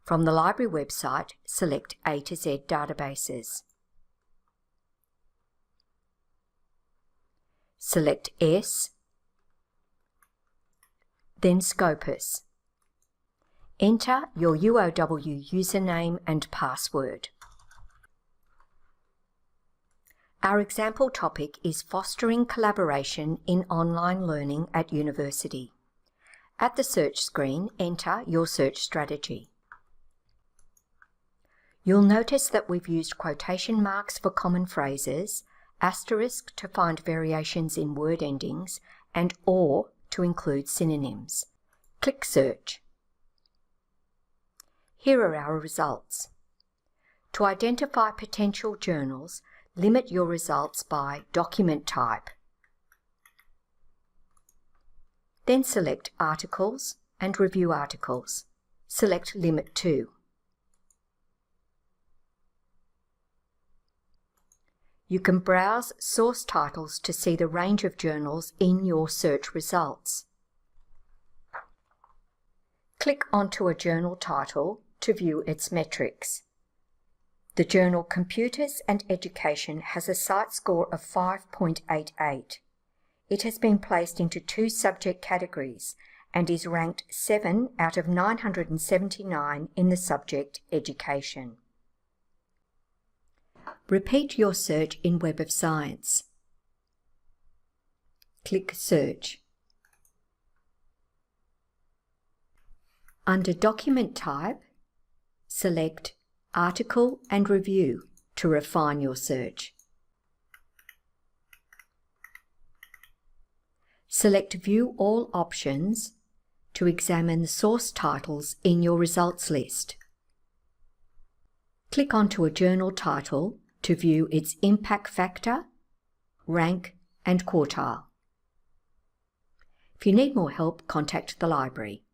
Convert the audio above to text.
From the library website, select A to Z databases. Select S, then Scopus. Enter your UOW username and password. Our example topic is Fostering Collaboration in Online Learning at University. At the search screen, enter your search strategy. You'll notice that we've used quotation marks for common phrases, asterisk to find variations in word endings, and or to include synonyms. Click Search. Here are our results. To identify potential journals, limit your results by document type. Then select Articles and Review Articles. Select Limit to. You can browse source titles to see the range of journals in your search results. Click onto a journal title to view its metrics. The journal Computers and Education has a site score of 5.88. It has been placed into 2 subject categories and is ranked 7 out of 979 in the subject Education. Repeat your search in Web of Science. Click Search. Under Document Type, select Article and Review to refine your search. Select View All options to examine the source titles in your results list. Click onto a journal title to view its impact factor, rank, and quartile. If you need more help, contact the library.